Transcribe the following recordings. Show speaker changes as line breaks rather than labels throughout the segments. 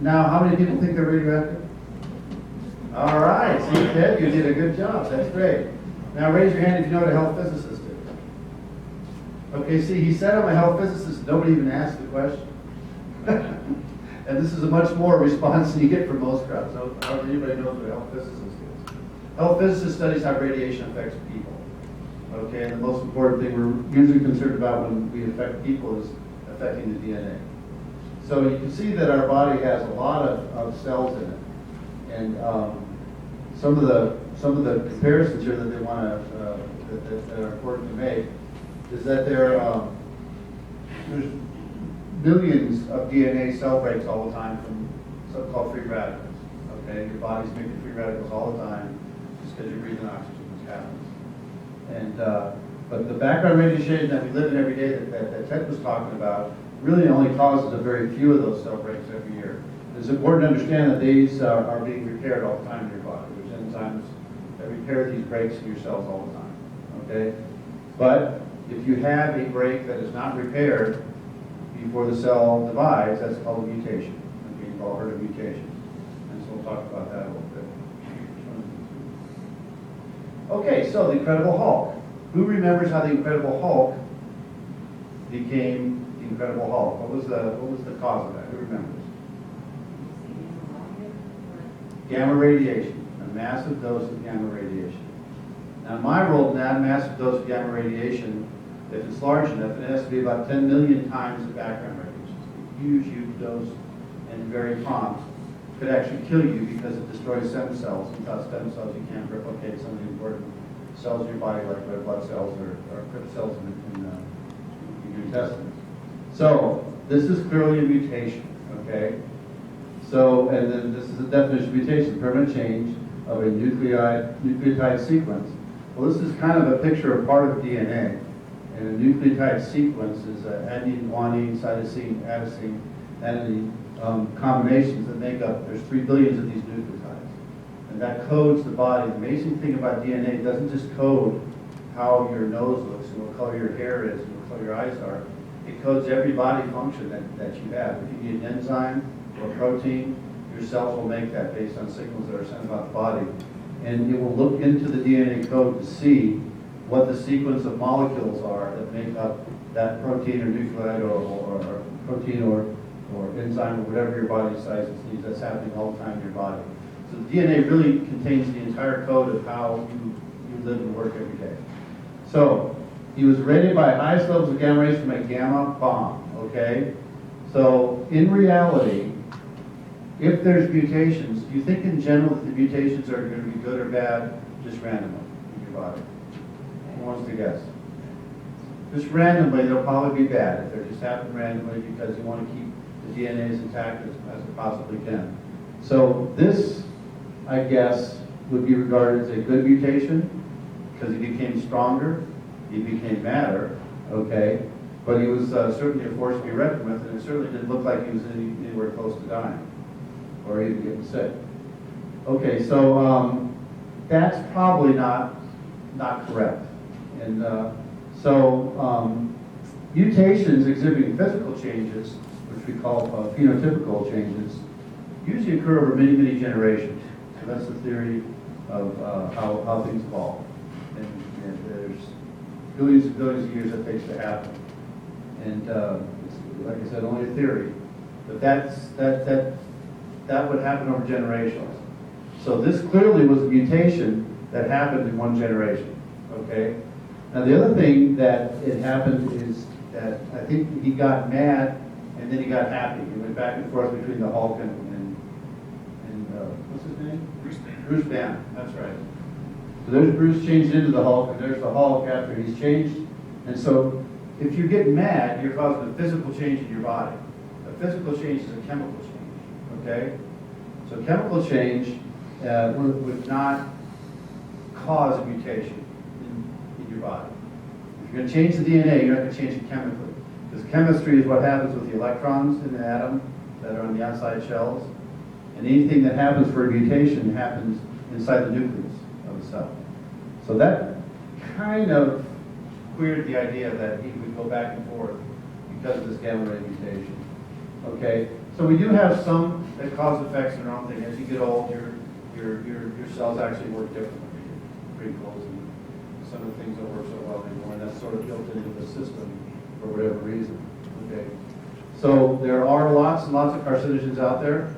Now, how many people think they're radioactive? All right, see, Ted, you did a good job. That's great. Now, raise your hand if you know what a health physicist is. Okay, see, he said I'm a health physicist. Nobody even asked the question. And this is a much more response than you get from most crowds. So, I don't know if anybody knows what a health physicist is. Health physicist studies how radiation affects people. Okay, and the most important thing we're usually concerned about when we affect people is affecting the DNA. So you can see that our body has a lot of cells in it, and some of the comparisons here that they want to that are important to make is that there's millions of DNA cell breaks all the time from so-called free radicals. Okay, your body's making free radicals all the time just because you're breathing oxygen, which happens. And but the background radiation that we live in every day that Ted was talking about really only causes a very few of those cell breaks every year. It's important to understand that these are being repaired all the time in your body. There's enzymes that repair these breaks in your cells all the time. Okay, but if you have a break that is not repaired before the cell divides, that's called a mutation. Okay, you've all heard of mutation, and so we'll talk about that a little bit. Okay, so the Incredible Hulk. Who remembers how the Incredible Hulk became the Incredible Hulk? What was the cause of that? Who remembers? Gamma radiation, a massive dose of gamma radiation. Now, my role in that massive dose of gamma radiation, if it's large enough, it has to be about 10 million times the background radiation. It's a huge, huge dose and very prompt. Could actually kill you because it destroys stem cells. Without stem cells, you can't replicate some of the important cells in your body, like red blood cells or crypt cells in your intestines. So this is clearly a mutation, okay? So, and then this is a definition of mutation, permanent change of a nucleotide sequence. Well, this is kind of a picture of part of DNA. And a nucleotide sequence is adenine, guanine, cytosine, adenosine, and the combinations that make up, there's 3 billion of these nucleotides. And that codes the body. The amazing thing about DNA, it doesn't just code how your nose looks and what color your hair is and what color your eyes are. It codes every body function that you have. If you need an enzyme or a protein, your cells will make that based on signals that are sent about the body. And it will look into the DNA code to see what the sequence of molecules are that make up that protein or nucleotide or protein or enzyme or whatever your body decides it needs. That's happening all the time in your body. So the DNA really contains the entire code of how you live and work every day. So he was irradiated by highest levels of gamma rays from a gamma bomb, okay? So in reality, if there's mutations, do you think in general that the mutations are going to be good or bad just randomly in your body? Who wants to guess? Just randomly, they'll probably be bad if they're just happening randomly because you want to keep the DNA as intact as it possibly can. So this, I guess, would be regarded as a good mutation because he became stronger, he became madder, okay? But he was certainly a force to be reckoned with, and it certainly didn't look like he was anywhere close to dying or even getting sick. Okay, so that's probably not correct. And mutations exhibiting physical changes, which we call phenotypical changes, usually occur over many, many generations. So that's the theory of how things evolve. And there's billions and billions of years that takes to happen. And it's, like I said, only a theory. But that would happen over generations. So this clearly was a mutation that happened in one generation. Okay? Now the other thing that it happened is that I think he got mad and then he got happy. He went back and forth between the Hulk and what's his name? Bruce Banner. That's right. So there's Bruce changed into the Hulk, and there's the Hulk after he's changed. And so if you get mad, you're causing a physical change in your body. A physical change is a chemical change. Okay? So chemical change would not cause a mutation in your body. If you're going to change the DNA, you're not going to change it chemically. Because chemistry is what happens with the electrons in the atom that are on the outside shells. And anything that happens for a mutation happens inside the nucleus of the cell. So that kind of queered the idea that he would go back and forth because of this gamma ray mutation. Okay, So we do have some that cause effects in their own thing. As you get old, your cells actually work differently. Wrinkles and some of the things don't work so well anymore, and that's sort of built into the system for whatever reason. Okay. So there are lots and lots of carcinogens out there,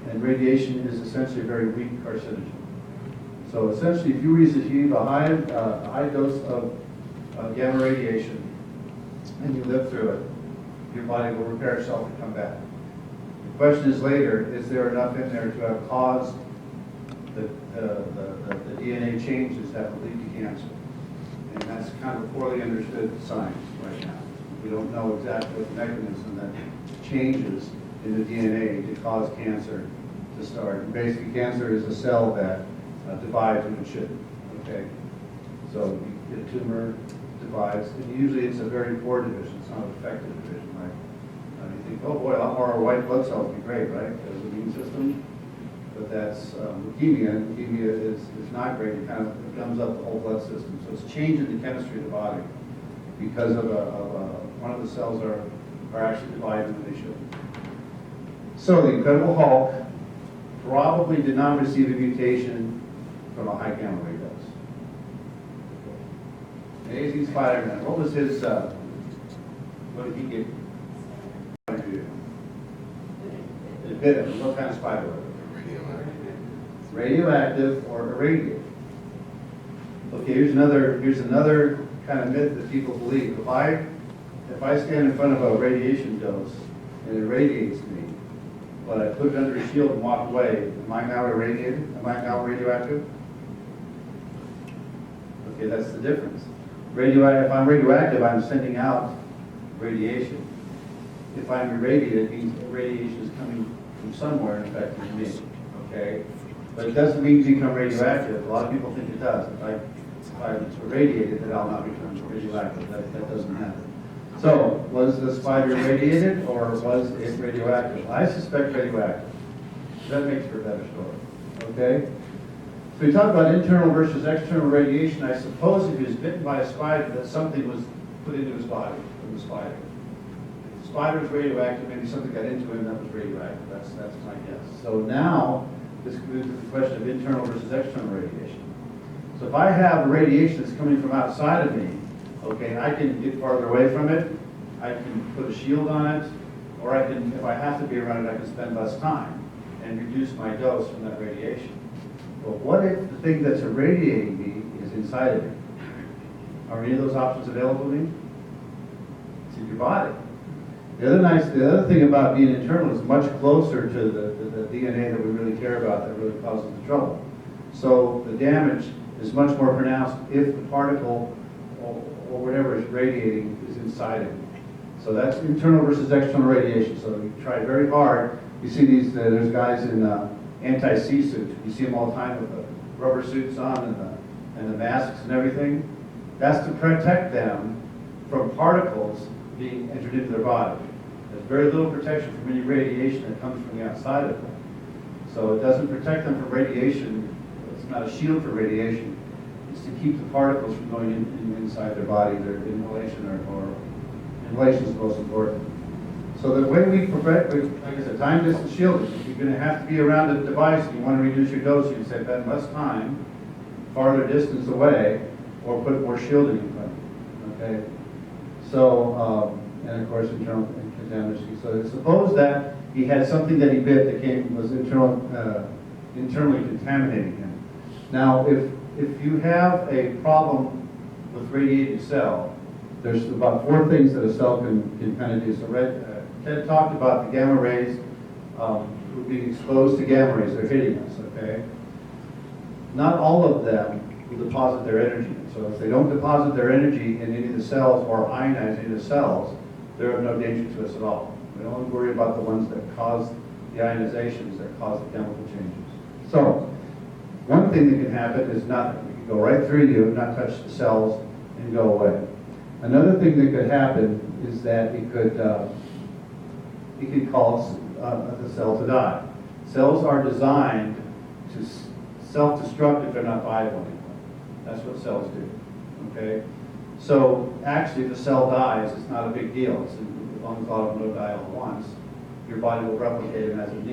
and radiation is essentially a very weak carcinogen. So essentially, if you receive a high dose of gamma radiation and you live through it, your body will repair itself and come back. The question is later, is there enough in there to have caused the DNA changes that will lead to cancer? And that's kind of a poorly understood science right now. We don't know exactly what the mechanism that changes in the DNA to cause cancer to start. And basically, cancer is a cell that divides when it shouldn't. Okay, so you get a tumor, divides, and usually it's a very poor division. It's not an effective division, right? You think, oh boy, a lot more white blood cells would be great, right? Because of the immune system. But that's leukemia. Leukemia is not great. It kind of gums up the whole blood system. So it's changing the chemistry of the body because of one of the cells are actually divided when they shouldn't. So the Incredible Hulk probably did not receive a mutation from a high gamma ray dose. Amazing Spider-Man. What was his? What did he get? What did he do? It bit him. What kind of spider was it? Radioactive or irradiated. Okay, here's another kind of myth that people believe. If I stand in front of a radiation dose and it irradiates me, but I put it under a shield and walk away, am I now irradiated? Am I now radioactive? Okay, that's the difference. If I'm radioactive, I'm sending out radiation. If I'm irradiated, it means radiation is coming from somewhere and affecting me. Okay? But it doesn't mean to become radioactive. A lot of people think it does. If I'm irradiated, then I'll not become radioactive. That doesn't happen. So, was the spider irradiated or was it radioactive? I suspect radioactive. That makes for a better story. Okay? So we talk about internal versus external radiation. I suppose if he was bitten by a spider, that something was put into his body from the spider. If the spider was radioactive, maybe something got into him that was radioactive. That's my guess. So now, this moves to the question of internal versus external radiation. So if I have radiation that's coming from outside of me, okay, I can get farther away from it, I can put a shield on it, or I can, if I have to be around it, I can spend less time and reduce my dose from that radiation. But what if the thing that's irradiating me is inside of me? Are any of those options available to me? It's in your body. The other thing about being internal is much closer to the DNA that we really care about that really causes the trouble. So the damage is much more pronounced if the particle or whatever is radiating is inside it. So that's internal versus external radiation. So you try very hard. You see these, there's guys in anti-sea suits. You see them all the time with the rubber suits on and the masks and everything. That's to protect them from particles being entered into their body. There's very little protection from any radiation that comes from the outside of them. So it doesn't protect them from radiation. It's not a shield for radiation. It's to keep the particles from going inside their body. Their inhalation or inhalation is most important. So the way we prevent, like I said, time distance shielding. If you're going to have to be around a device and you want to reduce your dose, you say spend less time, farther distance away, or put more shielding in front of you. Okay. So and of course internal contamination. So suppose that he had something that he bit that was internally contaminating him. Now, if you have a problem with radiated cell, there's about 4 things that a cell can kind of do. So Ted talked about the gamma rays being exposed to gamma rays. They're hitting us, okay? Not all of them will deposit their energy. So if they don't deposit their energy in any of the cells or ionize any of the cells, they're of no danger to us at all. We don't worry about the ones that cause the ionizations, that cause the chemical changes. So one thing that can happen is nothing. It can go right through you, not touch the cells, and go away. Another thing that could happen is that it could cause the cell to die. Cells are designed to self-destruct if they're not viable anymore. That's what cells do. Okay? So actually, if a cell dies, it's not a big deal. As long as a lot of them don't die all at once, your body will replicate them as it needs